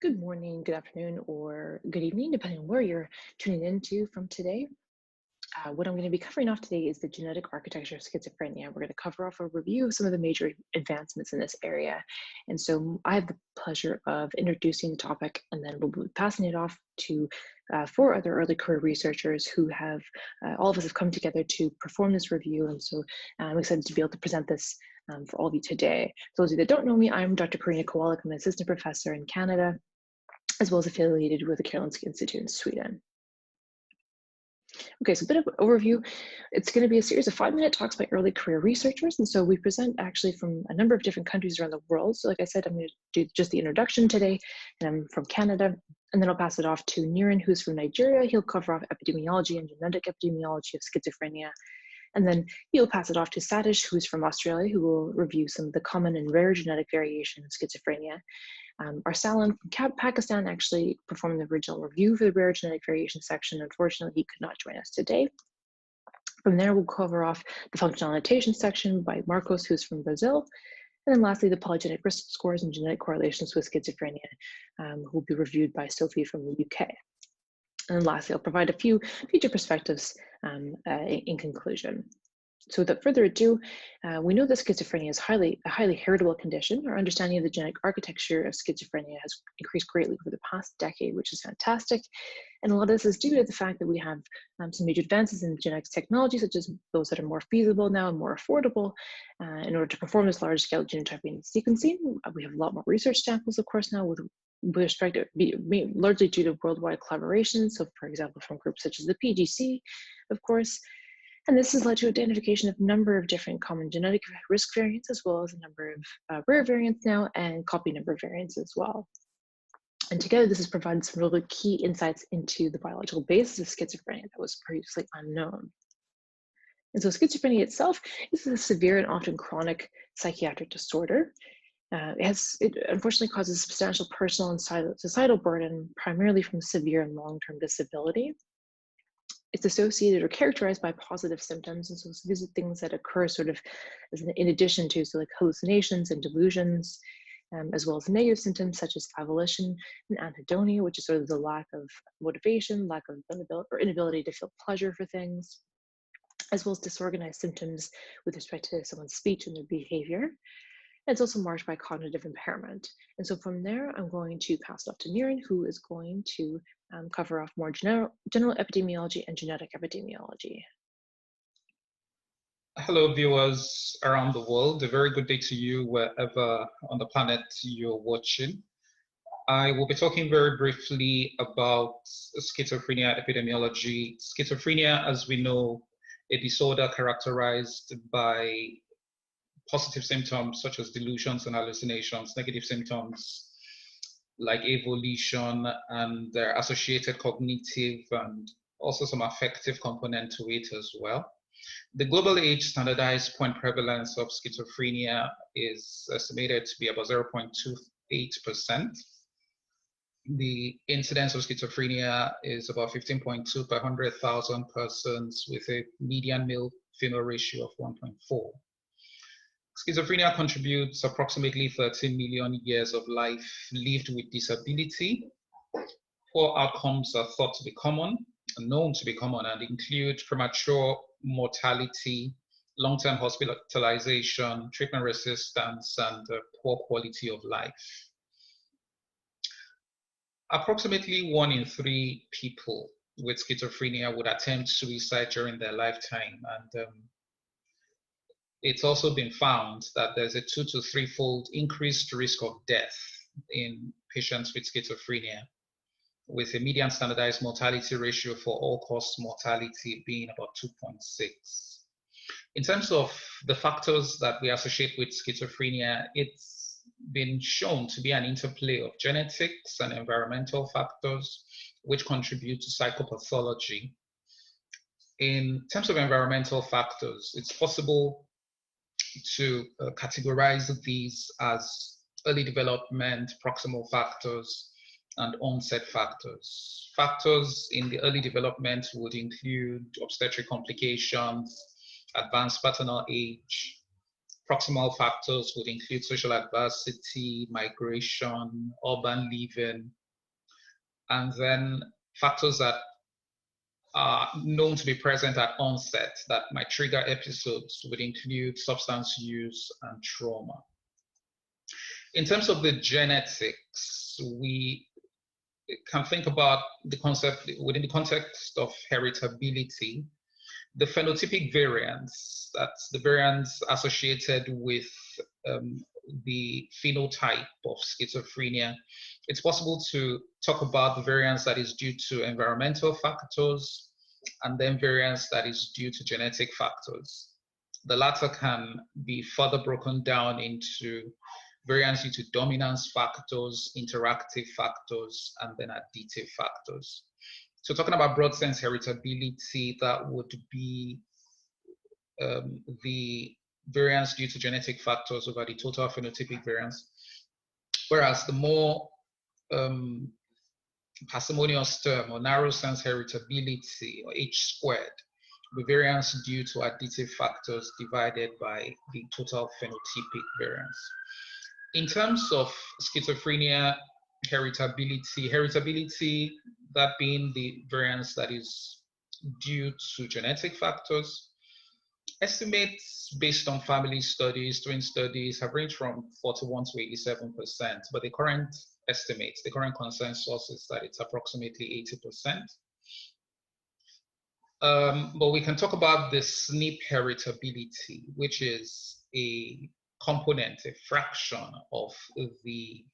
Good morning, good afternoon, or good evening, depending on where you're tuning into from today. What I'm going to be covering off today is the genetic architecture of schizophrenia. We're going to cover off a review of some of the major advancements in this area. And so I have the pleasure of introducing the topic, and then we'll be passing it off to four other early career researchers who have, all of us have come together to perform this review. And so I'm excited to be able to present this for all of you today. For those of you that don't know me, I'm Dr. Kaarina Kowalec. I'm an assistant professor in Canada, as well as affiliated with the Karolinska Institute in Sweden. Okay, so a bit of an overview. It's going to be a series of 5-minute talks by early career researchers. And so we present actually from a number of different countries around the world. So like I said, I'm going to do just the introduction today, and I'm from Canada. And then I'll pass it off to Niran, who's from Nigeria. He'll cover off epidemiology and genetic epidemiology of schizophrenia. And then he'll pass it off to Sathish, who's from Australia, who will review some of the common and rare genetic variation of schizophrenia. Arsalan from Pakistan actually performed the original review for the rare genetic variation section. Unfortunately, he could not join us today. From there, we'll cover off the functional annotation section by Marcos, who's from Brazil. And then lastly, the polygenic risk scores and genetic correlations with schizophrenia, who will be reviewed by Sophie from the UK. And then lastly, I'll provide a few future perspectives in conclusion. So without further ado, we know that schizophrenia is a highly heritable condition. Our understanding of the genetic architecture of schizophrenia has increased greatly over the past decade, which is fantastic. And a lot of this is due to the fact that we have some major advances in genetics technology, such as those that are more feasible now and more affordable. In order to perform this large-scale genotyping sequencing, we have a lot more research samples, of course, now with respect to largely due to worldwide collaboration. So for example, from groups such as the PGC, of course. And this has led to identification of a number of different common genetic risk variants, as well as a number of rare variants now, and copy number variants as well. And together, this has provided some really key insights into the biological basis of schizophrenia that was previously unknown. And so schizophrenia itself is a severe and often chronic psychiatric disorder. It unfortunately causes substantial personal and societal burden, primarily from severe and long-term disability. It's associated or characterized by positive symptoms. And so these are things that occur sort of in addition to, so like hallucinations and delusions, as well as negative symptoms such as avolition and anhedonia, which is sort of the lack of motivation, lack of ability or inability to feel pleasure for things, as well as disorganized symptoms with respect to someone's speech and their behavior. And it's also marked by cognitive impairment. And so from there, I'm going to pass it off to Niran, who is going to cover off more general epidemiology and genetic epidemiology. Hello, viewers around the world. A very good day to you wherever on the planet you're watching. I will be talking very briefly about schizophrenia epidemiology. Schizophrenia, as we know, a disorder characterized by positive symptoms such as delusions and hallucinations, negative symptoms like avolition and their associated cognitive and also some affective component to it as well. The global age standardized point prevalence of schizophrenia is estimated to be about 0.28%. The incidence of schizophrenia is about 15.2 per 100,000 persons with a median male-female ratio of 1.4. Schizophrenia contributes approximately 13 million years of life lived with disability. Poor outcomes are thought to be common, known to be common, and include premature mortality, long-term hospitalization, treatment resistance, and poor quality of life. Approximately 1 in 3 people with schizophrenia would attempt suicide during their lifetime, and it's also been found that there's a 2 to 3-fold increased risk of death in patients with schizophrenia, with a median standardized mortality ratio for all-cause mortality being about 2.6. In terms of the factors that we associate with schizophrenia, it's been shown to be an interplay of genetics and environmental factors which contribute to psychopathology. In terms of environmental factors, it's possible to categorize these as early development, proximal factors, and onset factors. Factors in the early development would include obstetric complications, advanced paternal age, proximal factors would include social adversity, migration, urban living, and then factors that are known to be present at onset that might trigger episodes would include substance use and trauma. In terms of the genetics, we can think about the concept within the context of heritability. The phenotypic variants, that's the variants associated with the phenotype of schizophrenia. It's possible to talk about the variance that is due to environmental factors and then variance that is due to genetic factors. The latter can be further broken down into variance due to dominance factors, interactive factors, and then additive factors. So talking about broad sense heritability, that would be the variance due to genetic factors over the total phenotypic variance. Whereas the more parsimonious term or narrow sense heritability, or H squared, the variance due to additive factors divided by the total phenotypic variance. In terms of schizophrenia heritability, that being the variance that is due to genetic factors, estimates based on family studies, twin studies have ranged from 41 to 87%, but the current estimates, the current consensus is that it's approximately 80%. But we can talk about the SNP heritability, which is a component, a fraction of the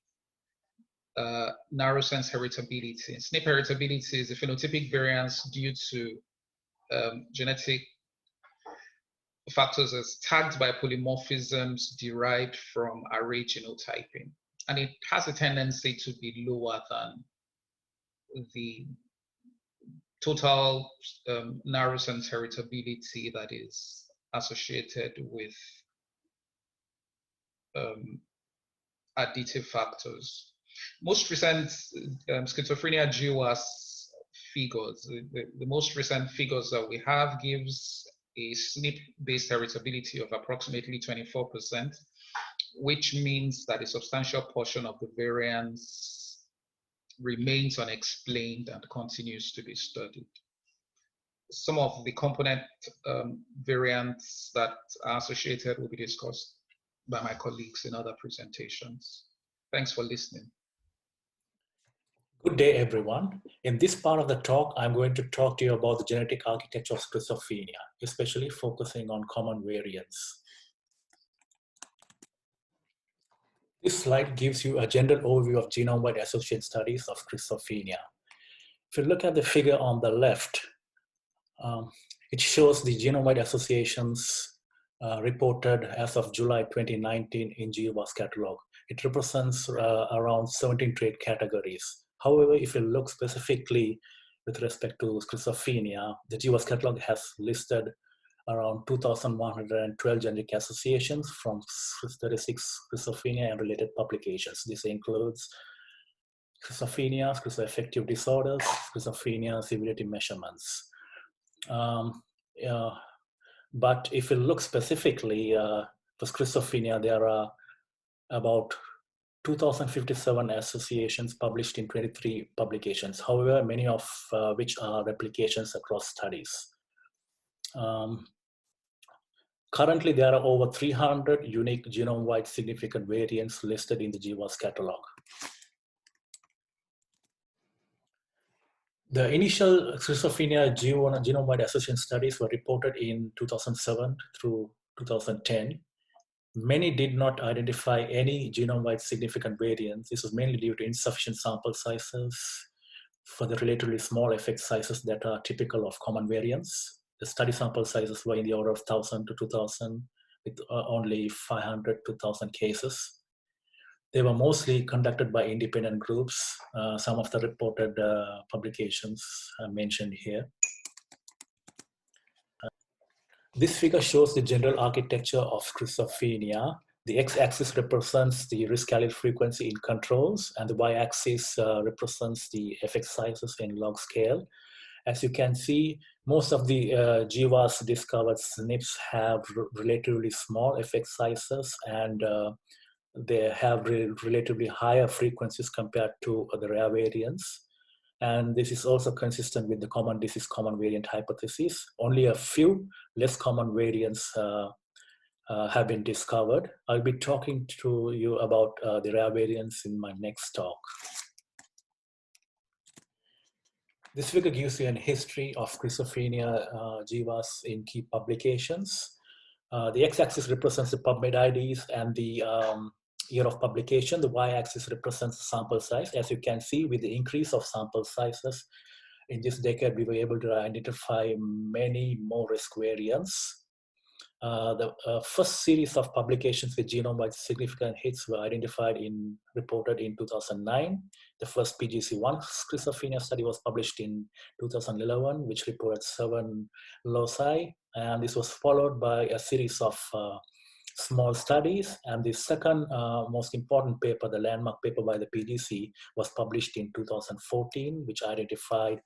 narrow sense heritability. SNP heritability is the phenotypic variance due to genetic factors as tagged by polymorphisms derived from array genotyping. And it has a tendency to be lower than the total narrow sense heritability that is associated with additive factors. Most recent schizophrenia GWAS figures, the most recent figures that we have gives a SNP-based heritability of approximately 24%, which means that a substantial portion of the variance remains unexplained and continues to be studied. Some of the component variants that are associated will be discussed by my colleagues in other presentations. Thanks for listening. Good day, everyone. In this part of the talk, I'm going to talk to you about the genetic architecture of schizophrenia, especially focusing on common variants. This slide gives you a general overview of genome-wide associated studies of schizophrenia. If you look at the figure on the left, it shows the genome-wide associations reported as of July 2019 in GWAS catalog. It represents around 17 trait categories. However, if you look specifically with respect to schizophrenia, the GWAS catalog has listed around 2,112 genetic associations from 36 schizophrenia and related publications. This includes schizophrenia, schizoaffective disorders, schizophrenia severity measurements. But if you look specifically for schizophrenia, there are about 2,057 associations published in 23 publications, however, many of which are replications across studies. Currently, there are over 300 unique genome-wide significant variants listed in the GWAS catalog. The initial schizophrenia genome-wide association studies were reported in 2007 through 2010. Many did not identify any genome-wide significant variants. This was mainly due to insufficient sample sizes for the relatively small effect sizes that are typical of common variants. The study sample sizes were in the order of 1,000 to 2,000 with only 500 to 1,000 cases. They were mostly conducted by independent groups. Some of the reported publications are mentioned here. This figure shows the general architecture of schizophrenia. The x-axis represents the risk allele frequency in controls, and the y-axis represents the effect sizes in log scale. As you can see, Most of the jivas discovered SNPs have relatively small effect sizes, and they have relatively higher frequencies compared to the rare variants. And this is also consistent with the common disease common variant hypothesis. Only a few less common variants have been discovered. I'll be talking to you about the rare variants in my next talk. This figure gives you a history of schizophrenia jivas in key publications. The x-axis represents the PubMed IDs and the year of publication. The y-axis represents the sample size. As you can see, with the increase of sample sizes in this decade, we were able to identify many more risk variants. The first series of publications with genome-wide significant hits were reported in 2009. The first PGC1 schizophrenia study was published in 2011, which reported 7 loci, and this was followed by a series of small studies. And the second most important paper, the landmark paper by the PGC, was published in 2014, which identified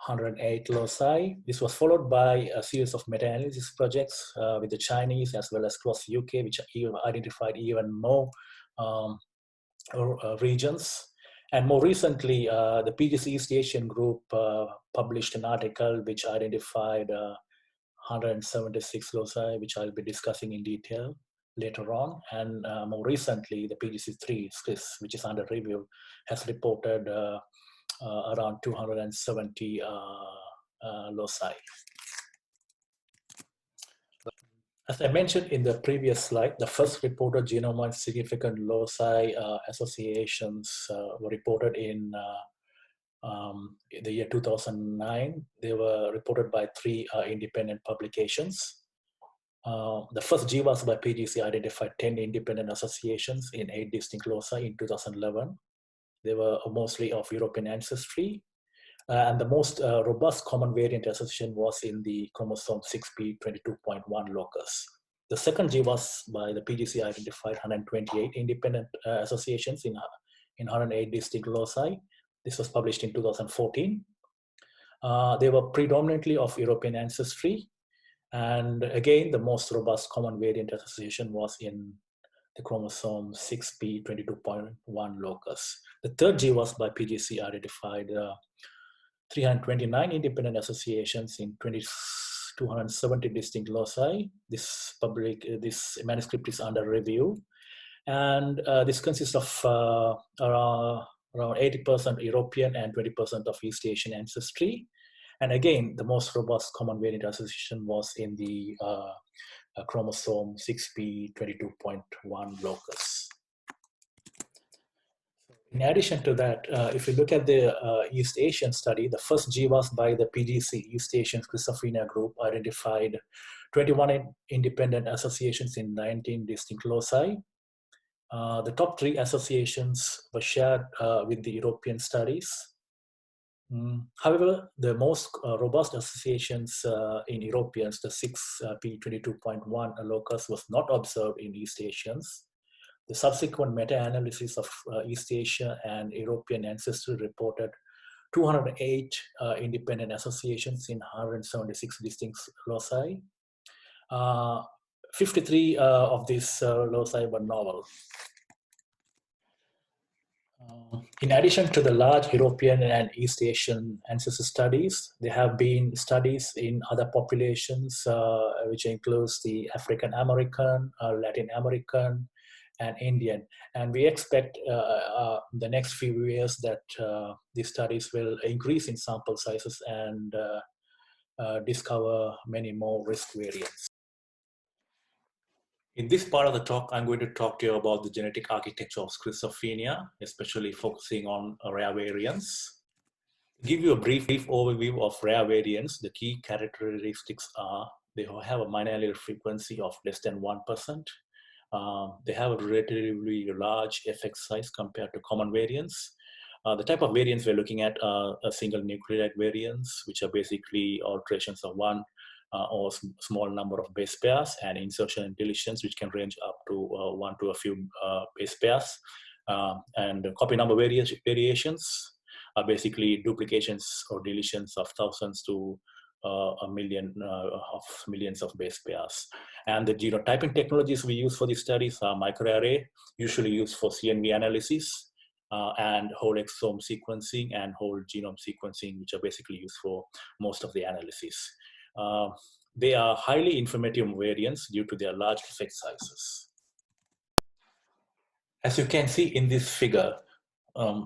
108 loci. This was followed by a series of meta-analysis projects with the Chinese as well as across the UK, which identified even more regions. And more recently, the PGC East Asian group published an article which identified 176 loci, which I'll be discussing in detail later on. And more recently, the PGC3, which is under review, has reported around 270 loci. As I mentioned in the previous slide, the first reported genome-wide significant loci associations were reported in the year 2009. They were reported by 3 independent publications. The first GWAS by PGC identified 10 independent associations in 8 distinct loci in 2011. They were mostly of European ancestry. And the most robust common variant association was in the chromosome 6p22.1 locus. The second GWAS by the PGC identified 128 independent associations in 108 distinct loci. This was published in 2014. They were predominantly of European ancestry. And again, the most robust common variant association was in the chromosome 6p22.1 locus. The third GWAS by PGC identified 329 independent associations in 270 distinct loci. This manuscript is under review. And this consists of around 80% European and 20% of East Asian ancestry. And again, the most robust common variant association was in the chromosome 6p22.1 locus. In addition to that, if you look at the East Asian study, the first GWAS by the PGC East Asian Schizophrenia Group identified 21 independent associations in 19 distinct loci. The top 3 associations were shared with the European studies. However, the most robust associations in Europeans, the 6p22.1 locus, was not observed in East Asians. The subsequent meta-analysis of East Asia and European ancestry reported 208 independent associations in 176 distinct loci. 53 of these loci were novel. In addition to the large European and East Asian ancestry studies, there have been studies in other populations, which includes the African American, Latin American, and Indian. And we expect the next few years that these studies will increase in sample sizes and discover many more risk variants. In this part of the talk, I'm going to talk to you about the genetic architecture of schizophrenia, especially focusing on rare variants. To give you a brief overview of rare variants, the key characteristics are they have a minor allele frequency of less than 1%. They have a relatively large effect size compared to common variants. The type of variants we're looking at are single nucleotide variants, which are basically alterations of one or small number of base pairs, and insertion and deletions, which can range up to 1 to a few base pairs. And copy number variations are basically duplications or deletions of thousands to millions of base pairs. And the genotyping technologies we use for these studies are microarray, usually used for CNV analysis, and whole exome sequencing and whole genome sequencing, which are basically used for most of the analysis. They are highly informative variants due to their large effect sizes. As you can see in this figure,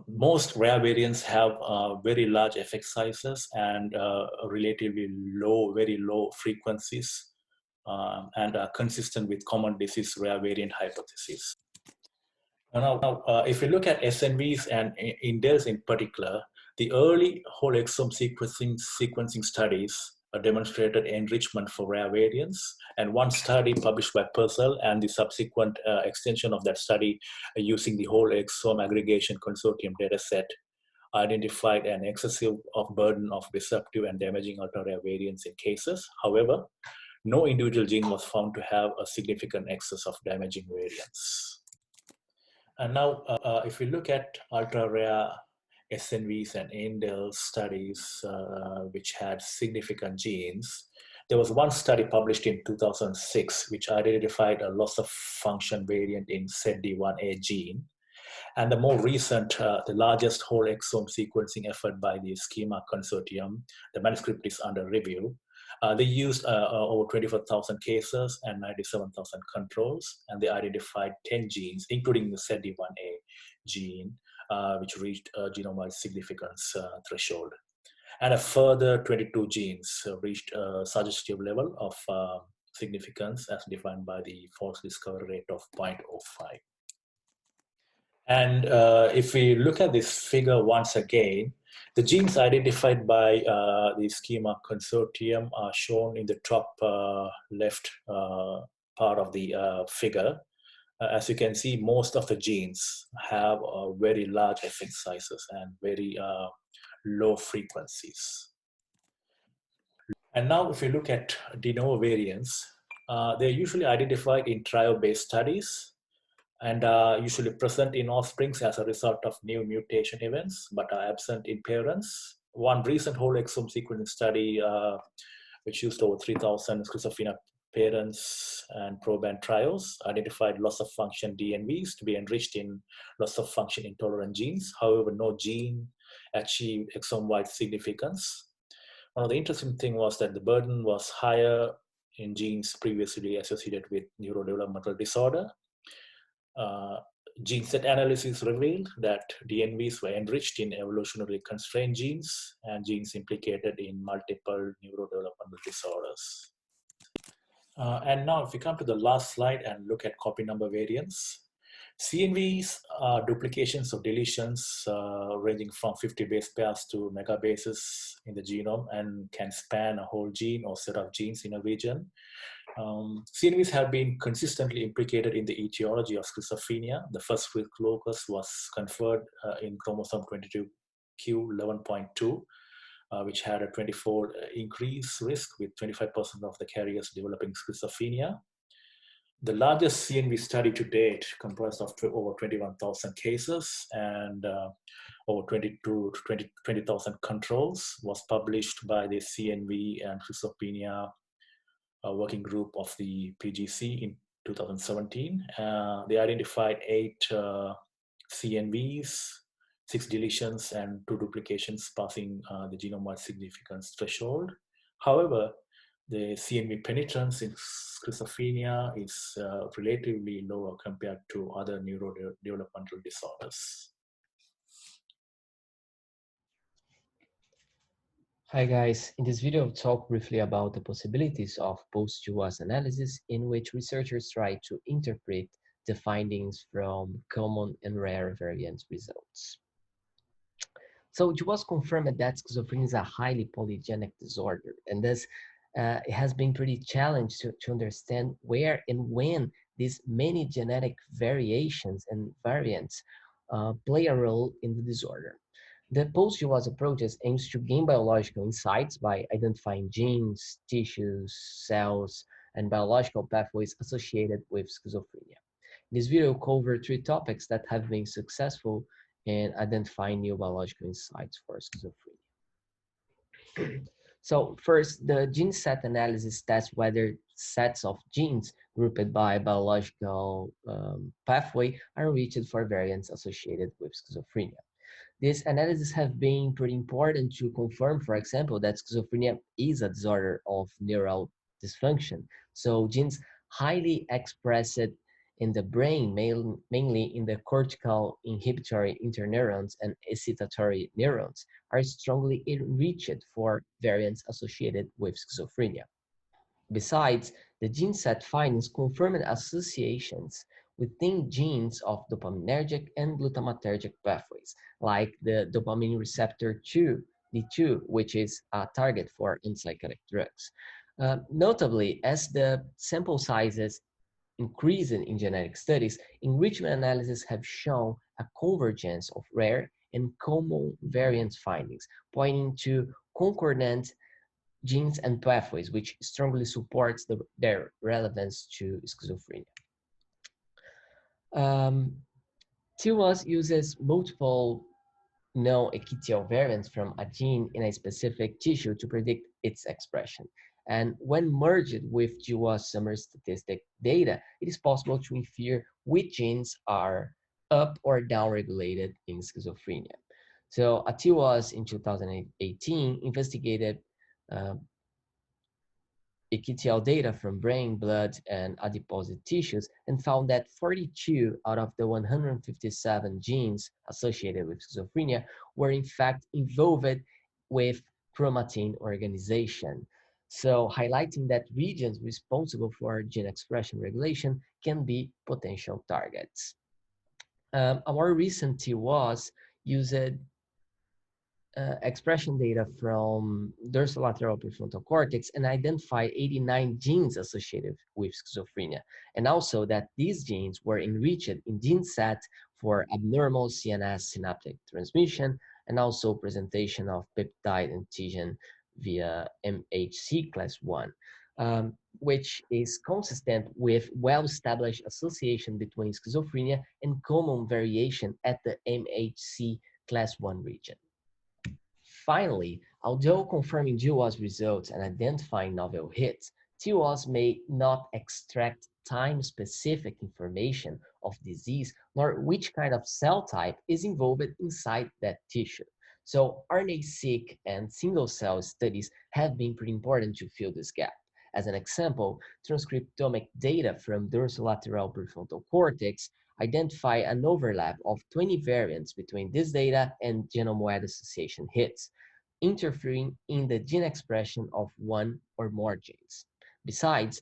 most rare variants have very large effect sizes and relatively very low frequencies, and are consistent with common disease rare variant hypothesis. Now, if you look at SNVs and indels in particular, the early whole exome sequencing studies demonstrated enrichment for rare variants, and one study published by Purcell and the subsequent extension of that study using the whole exome aggregation consortium dataset identified an excessive burden of disruptive and damaging ultra-rare variants in cases. However, no individual gene was found to have a significant excess of damaging variants. And now, if we look at ultra-rare SNVs and indels studies which had significant genes, there was one study published in 2006 which identified a loss of function variant in ZD1A gene. And the more recent, the largest whole exome sequencing effort by the Schema Consortium, the manuscript is under review. They used over 24,000 cases and 97,000 controls, and they identified 10 genes, including the ZD1A gene, which reached a genome-wide significance threshold. And a further 22 genes reached a suggestive level of significance as defined by the false discovery rate of 0.05. And if we look at this figure once again, the genes identified by the Schema Consortium are shown in the top left part of the figure. As you can see, most of the genes have very large effect sizes and very low frequencies. And now if you look at de novo variants, they're usually identified in trio-based studies and are usually present in offsprings as a result of new mutation events, but are absent in parents. One recent whole exome sequencing study, which used over 3,000 schizophrenia parents and proband trials, identified loss of function DNVs to be enriched in loss of function intolerant genes. However, no gene achieved exome-wide significance. One of the interesting things was that the burden was higher in genes previously associated with neurodevelopmental disorder. Gene set analysis revealed that DNVs were enriched in evolutionarily constrained genes and genes implicated in multiple neurodevelopmental disorders. And now if we come to the last slide and look at copy number variants, CNVs are duplications of deletions ranging from 50 base pairs to megabases in the genome and can span a whole gene or set of genes in a region. CNVs have been consistently implicated in the etiology of schizophrenia. The first locus was conferred in chromosome 22q11.2, which had a 24 increase risk with 25% of the carriers developing schizophrenia. The largest CNV study to date, comprised of over 21,000 cases and over 20,000 controls, was published by the CNV and Schizophrenia working group of the PGC in 2017. They identified 8 CNVs, 6 deletions, and 2 duplications passing the genome-wide significance threshold. However, the CNV penetrance in schizophrenia is relatively lower compared to other neurodevelopmental disorders. Hi guys, in this video I'll talk briefly about the possibilities of post-GWAS analysis in which researchers try to interpret the findings from common and rare variant results. So GWAS confirmed that schizophrenia is a highly polygenic disorder, and thus it has been pretty challenged to understand where and when these many genetic variations and variants play a role in the disorder. The post-GWAS approaches aims to gain biological insights by identifying genes, tissues, cells, and biological pathways associated with schizophrenia. In this video, we'll cover 3 topics that have been successful in identifying new biological insights for schizophrenia. So first, the gene set analysis tests whether sets of genes grouped by biological pathway are enriched for variants associated with schizophrenia. These analyses have been pretty important to confirm, for example, that schizophrenia is a disorder of neural dysfunction. So genes highly expressed in the brain, mainly in the cortical inhibitory interneurons and excitatory neurons, are strongly enriched for variants associated with schizophrenia. Besides, the gene set findings confirmed associations within genes of dopaminergic and glutamatergic pathways, like the dopamine receptor 2, D2, which is a target for antipsychotic drugs. Notably, as the sample sizes increase in genetic studies, enrichment analyses have shown a convergence of rare and common variant findings, pointing to concordant genes and pathways, which strongly supports their relevance to schizophrenia. TWAS uses multiple known epithelial variants from a gene in a specific tissue to predict its expression. And when merged with GWAS summary statistic data, it is possible to infer which genes are up or down regulated in schizophrenia. So a TWAS in 2018 investigated epithelial data from brain, blood, and adipose tissues and found that 42 out of the 157 genes associated with schizophrenia were in fact involved with chromatin organization. So highlighting that regions responsible for gene expression regulation can be potential targets. A more recent TWAS used expression data from dorsolateral prefrontal cortex and identified 89 genes associated with schizophrenia. And also that these genes were enriched in gene set for abnormal CNS synaptic transmission and also presentation of peptide antigen via MHC class 1, which is consistent with well-established association between schizophrenia and common variation at the MHC class 1 region. Finally, although confirming GWAS results and identifying novel hits, TWAS may not extract time-specific information of disease nor which kind of cell type is involved inside that tissue. So RNA-seq and single-cell studies have been pretty important to fill this gap. As an example, transcriptomic data from dorsolateral prefrontal cortex identify an overlap of 20 variants between this data and genome-wide association hits, interfering in the gene expression of one or more genes. Besides,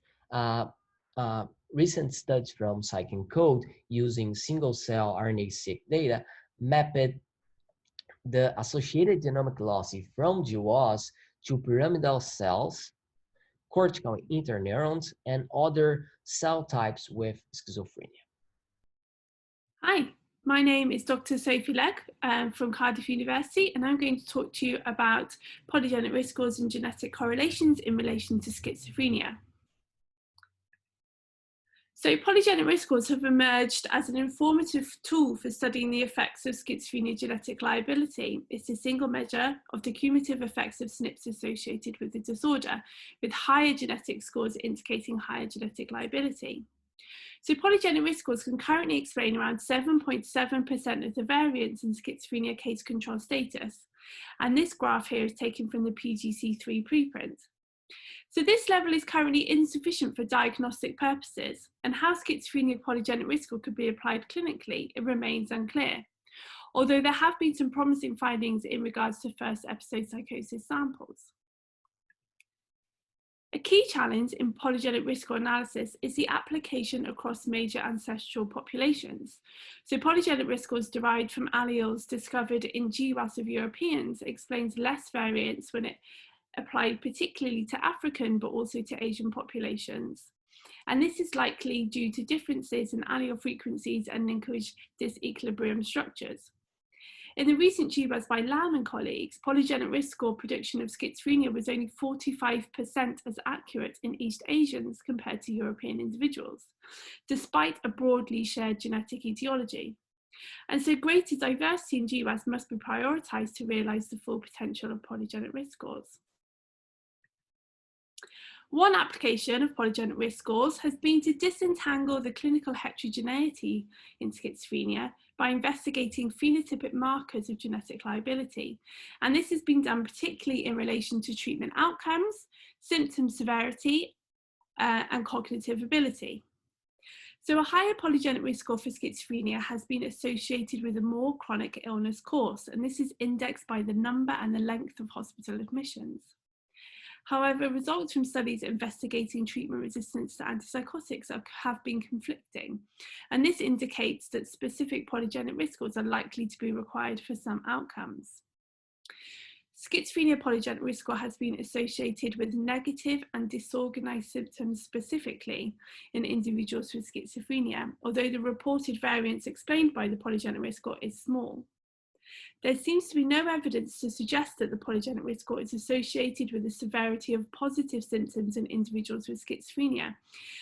recent studies from PsycEncode using single-cell RNA-seq data mapped the associated genomic loss from GWAS to pyramidal cells, cortical interneurons, and other cell types with schizophrenia. Hi, my name is Dr. Sophie Legge from Cardiff University, and I'm going to talk to you about polygenic risk scores and genetic correlations in relation to schizophrenia. So polygenic risk scores have emerged as an informative tool for studying the effects of schizophrenia genetic liability. It's a single measure of the cumulative effects of SNPs associated with the disorder, with higher genetic scores indicating higher genetic liability. So polygenic risk scores can currently explain around 7.7% of the variance in schizophrenia case control status. And this graph here is taken from the PGC3 preprint. So this level is currently insufficient for diagnostic purposes, and how schizophrenia polygenic risk score could be applied clinically, it remains unclear. Although there have been some promising findings in regards to first episode psychosis samples. A key challenge in polygenic risk score analysis is the application across major ancestral populations. So polygenic risk scores derived from alleles discovered in GWAS of Europeans explains less variance when it applied particularly to African but also to Asian populations. And this is likely due to differences in allele frequencies and linkage disequilibrium structures. In the recent GWAS by Lam and colleagues, polygenic risk score prediction of schizophrenia was only 45% as accurate in East Asians compared to European individuals, despite a broadly shared genetic etiology. And so greater diversity in GWAS must be prioritized to realize the full potential of polygenic risk scores. One application of polygenic risk scores has been to disentangle the clinical heterogeneity in schizophrenia by investigating phenotypic markers of genetic liability. And this has been done particularly in relation to treatment outcomes, symptom severity, and cognitive ability. So a higher polygenic risk score for schizophrenia has been associated with a more chronic illness course, and this is indexed by the number and the length of hospital admissions. However, results from studies investigating treatment resistance to antipsychotics have been conflicting, and this indicates that specific polygenic risk scores are likely to be required for some outcomes. Schizophrenia polygenic risk score has been associated with negative and disorganized symptoms specifically in individuals with schizophrenia, although the reported variance explained by the polygenic risk score is small. There seems to be no evidence to suggest that the polygenic risk score is associated with the severity of positive symptoms in individuals with schizophrenia,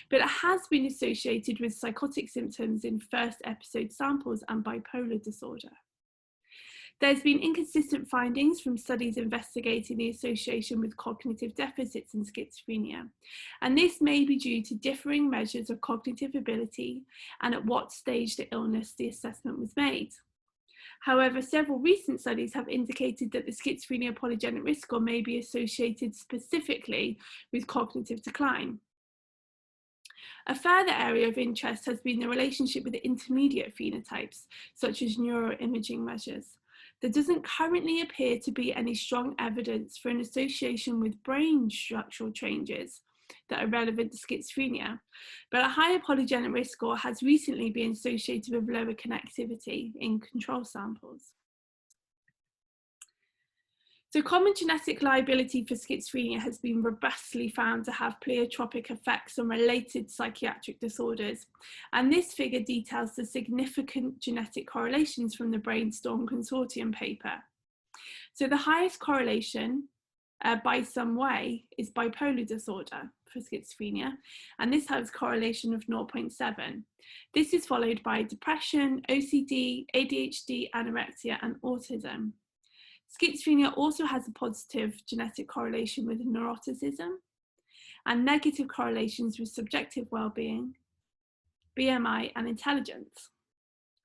but it has been associated with psychotic symptoms in first episode samples and bipolar disorder. There's been inconsistent findings from studies investigating the association with cognitive deficits in schizophrenia, and this may be due to differing measures of cognitive ability and at what stage the illness the assessment was made. However, several recent studies have indicated that the schizophrenia polygenic risk score may be associated specifically with cognitive decline. A further area of interest has been the relationship with the intermediate phenotypes, such as neuroimaging measures. There doesn't currently appear to be any strong evidence for an association with brain structural changes that are relevant to schizophrenia, but a higher polygenic risk score has recently been associated with lower connectivity in control samples. So common genetic liability for schizophrenia has been robustly found to have pleiotropic effects on related psychiatric disorders. And this figure details the significant genetic correlations from the Brainstorm Consortium paper. So the highest correlation by some way is bipolar disorder for schizophrenia, and this has correlation of 0.7. This is followed by depression, OCD, ADHD, anorexia, and autism. Schizophrenia also has a positive genetic correlation with neuroticism and negative correlations with subjective well-being, BMI, and intelligence.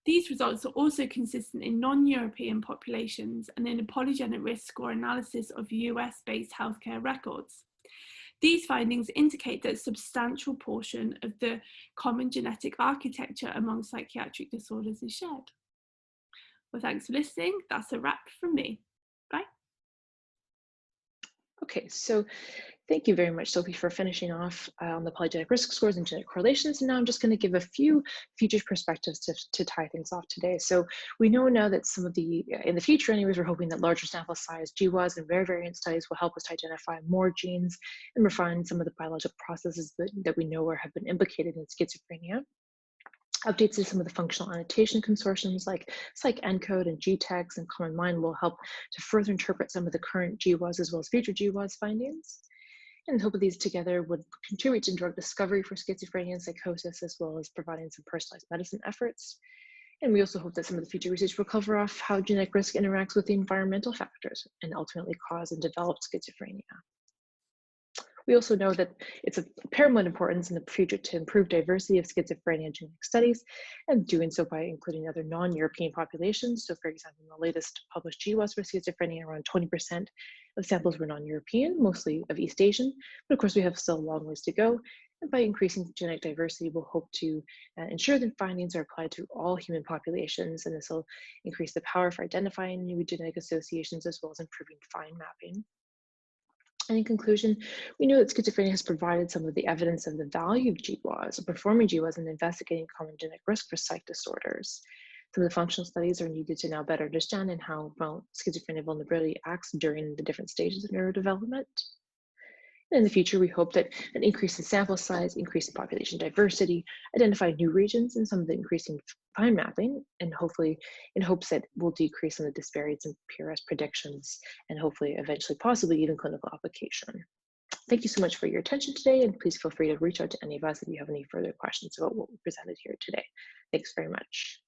These results are also consistent in non-European populations and in a polygenic risk score analysis of US-based healthcare records. These findings indicate that a substantial portion of the common genetic architecture among psychiatric disorders is shared. Well, thanks for listening. That's a wrap from me. Bye. Okay, so thank you very much, Sophie, for finishing off on the polygenic risk scores and genetic correlations. And now I'm just going to give a few future perspectives to tie things off today. So we know now that some of the, in the future anyways, we're hoping that larger sample size GWAS and rare variant studies will help us to identify more genes and refine some of the biological processes that we know or have been implicated in schizophrenia. Updates to some of the functional annotation consortiums like PsycENCODE and GTEx and Common Mind will help to further interpret some of the current GWAS as well as future GWAS findings. And the hope of these together would contribute to drug discovery for schizophrenia and psychosis, as well as providing some personalized medicine efforts. And we also hope that some of the future research will cover off how genetic risk interacts with the environmental factors and ultimately cause and develop schizophrenia. We also know that it's of paramount importance in the future to improve diversity of schizophrenia genetic studies, and doing so by including other non-European populations. So for example, in the latest published GWAS for schizophrenia, around 20% of samples were non-European, mostly of East Asian, but of course we have still a long ways to go. And by increasing genetic diversity, we'll hope to ensure that findings are applied to all human populations, and this will increase the power for identifying new genetic associations as well as improving fine mapping. And in conclusion, we know that schizophrenia has provided some of the evidence of the value of GWAS, of performing GWAS in investigating common genetic risk for psych disorders. Some of the functional studies are needed to now better understand and how schizophrenia vulnerability acts during the different stages of neurodevelopment. And in the future, we hope that an increase in sample size, increase in population diversity, identify new regions, and some of the increasing fine mapping, and hopefully in hopes that will decrease some of the disparities in PRS predictions, and hopefully eventually possibly even clinical application. Thank you so much for your attention today, and please feel free to reach out to any of us if you have any further questions about what we presented here today. Thanks very much.